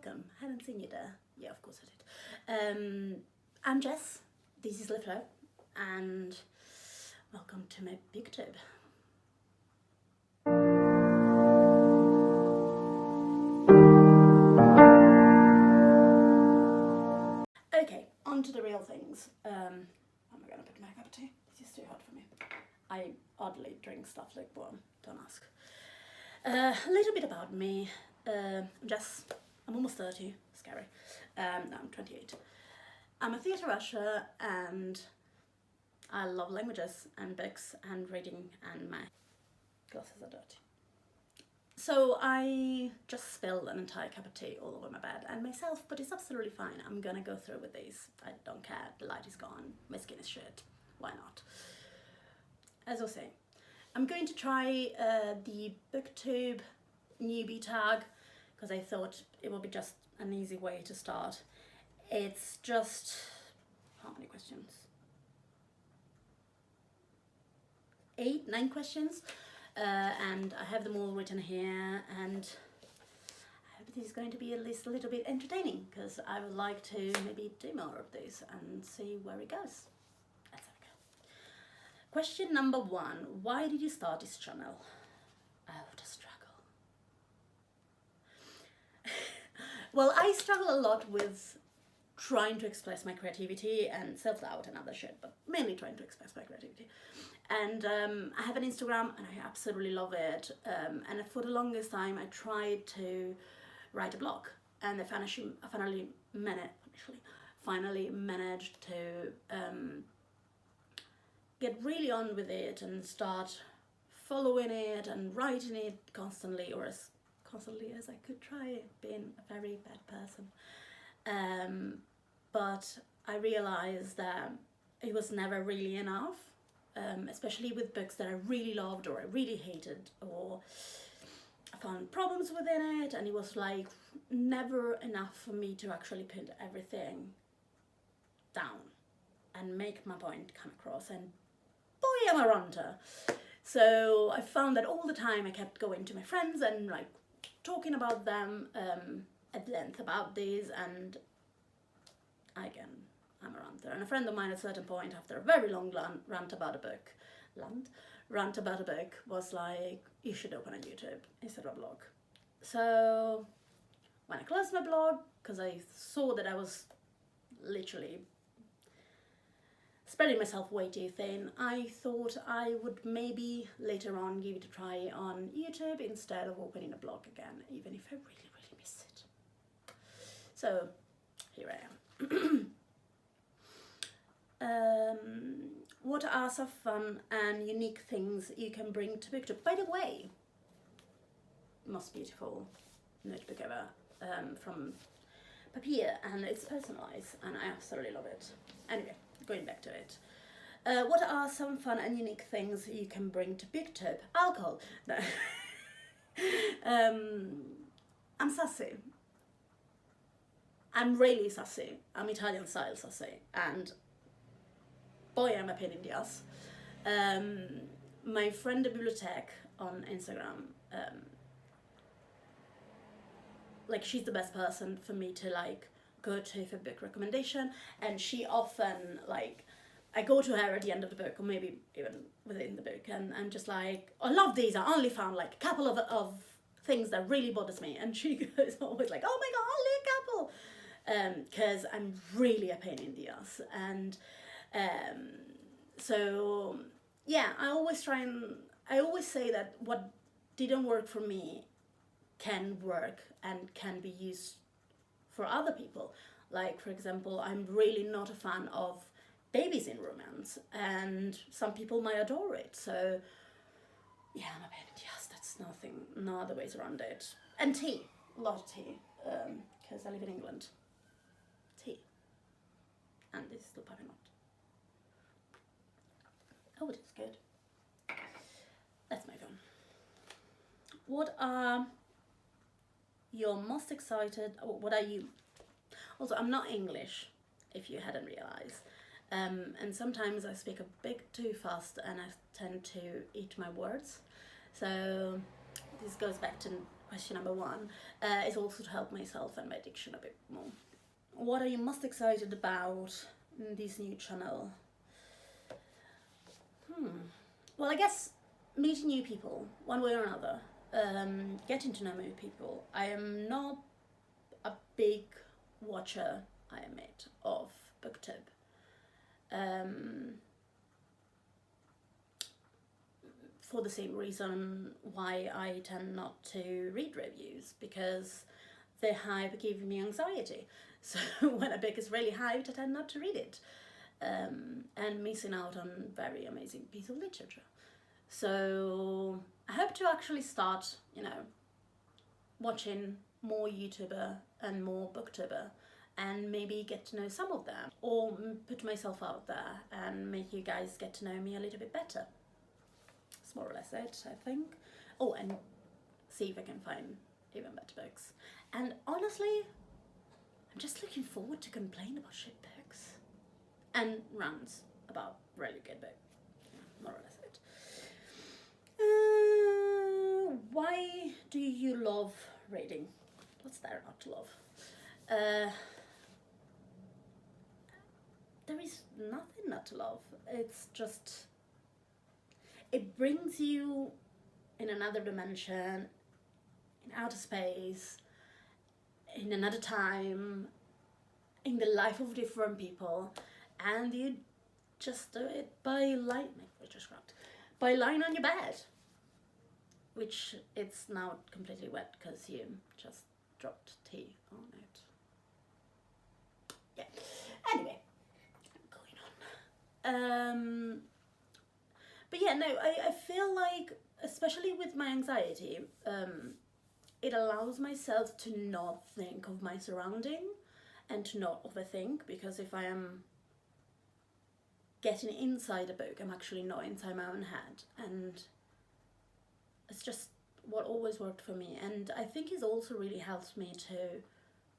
welcome. I hadn't seen you there. Yeah, of course I did. I'm Jess, this is Leflot, and welcome to my booktube. Okay, on to the real things. How am I gonna put my cup of tea? This is too hot for me. I oddly drink stuff like warm, don't ask. A little bit about me. I'm Jess. I'm almost 30, scary. No, I'm 28. I'm a theatre rusher and I love languages and books and reading, and my glasses are dirty. So I just spilled an entire cup of tea all over my bed and myself, but it's absolutely fine. I'm gonna go through with these. I don't care, the light is gone, my skin is shit, why not? As I was saying, I'm going to try the booktube newbie tag because I thought it would be just an easy way to start. It's just, how many questions? 8, 9 questions, and I have them all written here, and I hope this is going to be at least a little bit entertaining because I would like to maybe do more of this and see where it goes. Let's have a go. Question number 1, why did you start this channel? Oh, the struggle. Well, I struggle a lot with trying to express my creativity and self-doubt and other shit, but mainly trying to express my creativity. And I have an Instagram and I absolutely love it. And for the longest time I tried to write a blog, and I finally managed to get really on with it and start following it and writing it constantly, or as constantly as I could try, being a very bad person. But I realized that it was never really enough, especially with books that I really loved or I really hated, or I found problems within it, and it was like never enough for me to actually put everything down and make my point come across, and boy am I ranter. So I found that all the time I kept going to my friends and like talking about them at length about these, and again, I'm a ranter. And a friend of mine at a certain point, after a very long rant about a book, was like, you should open a YouTube instead of a blog. So when I closed my blog, because I saw that I was literally spreading myself way too thin, I thought I would maybe later on give it a try on YouTube instead of opening a blog again, even if I really, really miss it. So here I am. What are some fun and unique things you can bring to booktube? By the way, most beautiful notebook ever, from Papier, and it's personalized and I absolutely love it. Anyway, going back to it. What are some fun and unique things you can bring to booktube? Alcohol. No. I'm sassy. I'm really sassy. I'm Italian style sassy, and boy am I a pain in the ass. My friend the Bibliothèque on Instagram, like she's the best person for me to like go to for book recommendation, and she often like, I go to her at the end of the book or maybe even within the book, and I'm just like, I love these, I only found like a couple of things that really bothers me, and she goes always like, oh my god, only a couple. Because I'm really a pain in the ass, and so yeah, I always say that what didn't work for me can work and can be used for other people. Like, for example, I'm really not a fan of babies in romance, and some people might adore it, so yeah, I'm a pain in the ass, that's no other ways around it. And tea, a lot of tea, because I live in England. Tea. And this is the pepper nut. Oh, it is good. Let's move on. What are your most excited, what are you? Also, I'm not English, if you hadn't realized. And sometimes I speak a bit too fast and I tend to eat my words. So this goes back to question number one, is also to help myself and my addiction a bit more. What are you most excited about in this new channel? Well, I guess meeting new people, one way or another, getting to know new people. I am not a big watcher, I admit, of booktube. For the same reason why I tend not to read reviews, because the hype gives me anxiety. So when a book is really hyped, I tend not to read it, and missing out on very amazing piece of literature. So I hope to actually start, watching more YouTuber and more booktuber, and maybe get to know some of them, or put myself out there and make you guys get to know me a little bit better. That's more or less it, I think. Oh, and see if I can find even better books. And honestly, I'm just looking forward to complain about shit books and rants about really good books. Yeah, more or less it. Why do you love reading? What's there not to love? There is nothing not to love. It's just, it brings you in another dimension, in outer space, in another time, in the life of different people, and you just do it by lying on your bed, which it's now completely wet because you just dropped tea on it. Yeah. Anyway, going on. But yeah, no, I feel like, especially with my anxiety, it allows myself to not think of my surrounding and to not overthink, because if I am getting inside a book, I'm actually not inside my own head, and it's just what always worked for me. And I think it's also really helped me to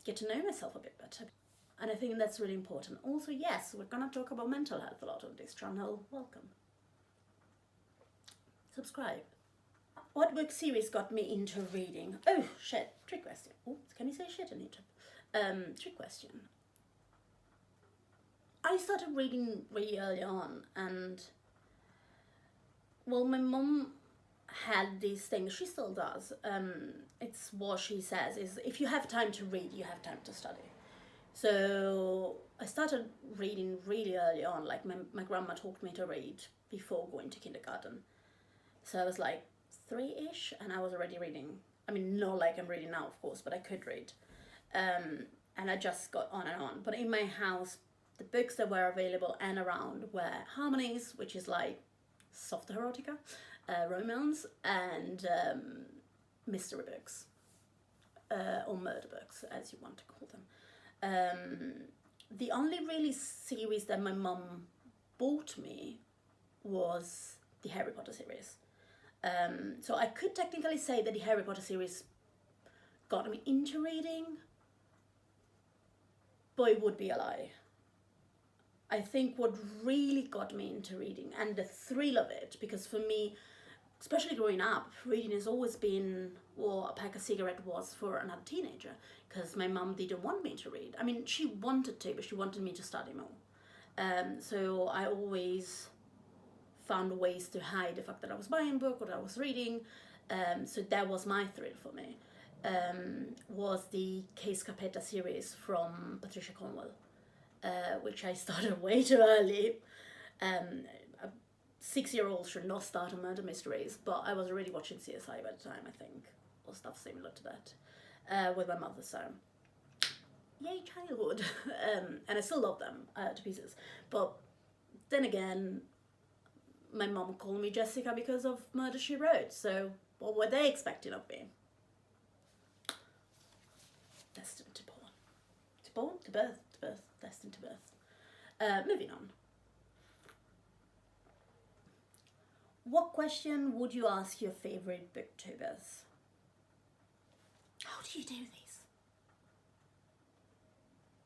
get to know myself a bit better, and I think that's really important. Also, yes, we're gonna talk about mental health a lot on this channel. Welcome. Subscribe. What book series got me into reading? Oh shit, trick question. Oh, can you say shit on YouTube? Trick question. I started reading really early on, and well, my mum had these things, she still does. It's what she says is, if you have time to read, you have time to study. So I started reading really early on, like my grandma taught me to read before going to kindergarten. So I was like 3-ish, and I was already reading. I mean, not like I'm reading now, of course, but I could read. And I just got on and on. But in my house, the books that were available and around were Harmonies, which is like soft erotica, romance, and mystery books, or murder books, as you want to call them. The only really series that my mum bought me was the Harry Potter series. So I could technically say that the Harry Potter series got me into reading, but it would be a lie. I think what really got me into reading, and the thrill of it, because for me, especially growing up, reading has always been what a pack of cigarette was for another teenager, because my mum didn't want me to read. I mean, she wanted to, but she wanted me to study more. So I always found ways to hide the fact that I was buying a book or that I was reading. So that was my thrill for me. Was the Case Capetta series from Patricia Cornwell, which I started way too early. A 6-year-old should not start on murder mysteries, but I was already watching CSI by the time, I think, or stuff similar to that, with my mother, so yay childhood. And I still love them to pieces, but then again, my mom called me Jessica because of Murder, She Wrote, so what were they expecting of me? Destined to born. To born? To birth. Destined to birth. Moving on. What question would you ask your favourite booktubers? How do you do these?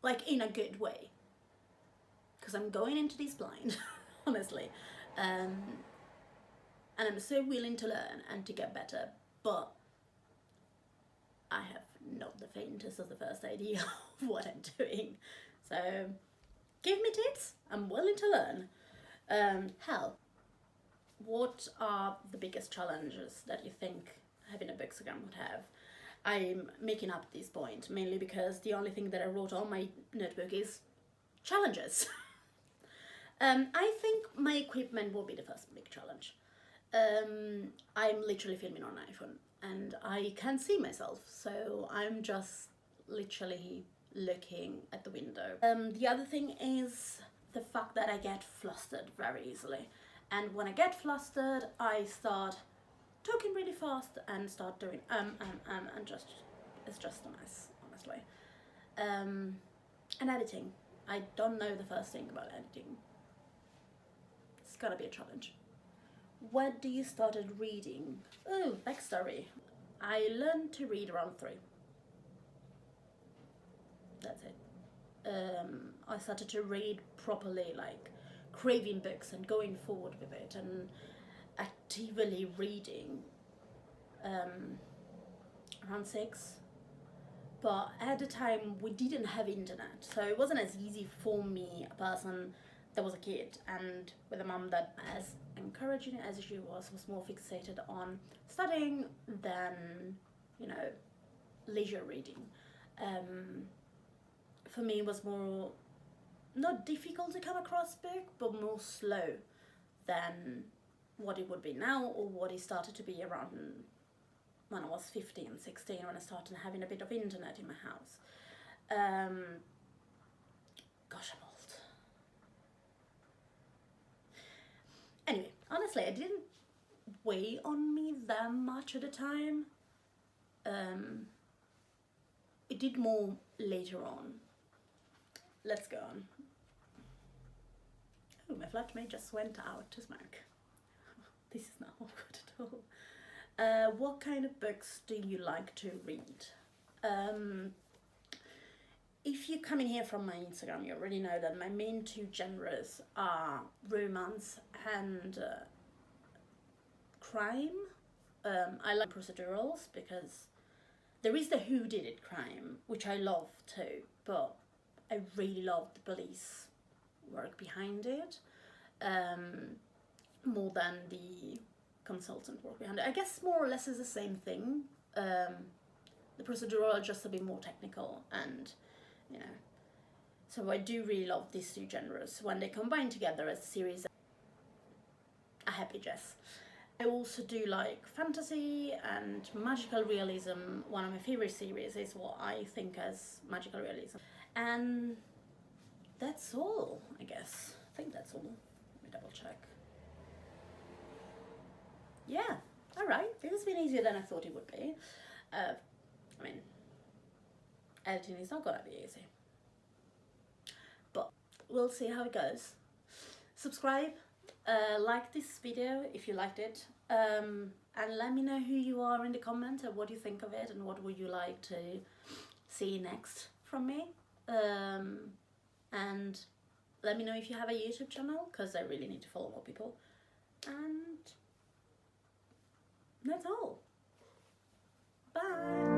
Like, in a good way. Because I'm going into these blind, honestly. And I'm so willing to learn and to get better, but faintest of the first idea of what I'm doing. So give me tips, I'm willing to learn. Hell, what are the biggest challenges that you think having a bookstagram would have? I'm making up at this point, mainly because the only thing that I wrote on my notebook is challenges. I think my equipment will be the first big challenge. I'm literally filming on an iPhone and I can't see myself, so I'm just literally looking at the window. The other thing is the fact that I get flustered very easily, and when I get flustered I start talking really fast and start doing and it's just a mess, honestly. And editing, I don't know the first thing about editing. It's gotta be a challenge. When do you started reading? Oh, backstory. I learned to read around 3. That's it. I started to read properly, like craving books and going forward with it and actively reading around 6. But at the time we didn't have internet, so it wasn't as easy for me, a person that was a kid and with a mum that, as encouraging as she was more fixated on studying than, you know, leisure reading. For me it was more, not difficult to come across book, but more slow than what it would be now, or what it started to be around when I was 15, 16, when I started having a bit of internet in my house. Gosh, I'm old. Anyway, honestly, it didn't weigh on me that much at the time. It did more later on. Let's go on. Oh, my flatmate just went out to smoke. This is not awkward at all. What kind of books do you like to read? If you come in here from my Instagram, you already know that my main 2 genres are romance and crime. I like procedurals because there is the whodunit crime, which I love too, but I really love the police work behind it, more than the consultant work behind it. I guess more or less is the same thing. The procedural are just a bit more technical, and you know, so I do really love these 2 genres. When they combine together as a series, a happy Jess. I also do like fantasy and magical realism. One of my favorite series is what I think as magical realism. And that's all, I guess. I think that's all. Let me double check. Yeah, alright. This has been easier than I thought it would be. I mean, editing is not gonna be easy. But we'll see how it goes. Subscribe, like this video if you liked it, and let me know who you are in the comments and what you think of it and what would you like to see next from me. And let me know if you have a YouTube channel, because I really need to follow more people. And that's all. Bye!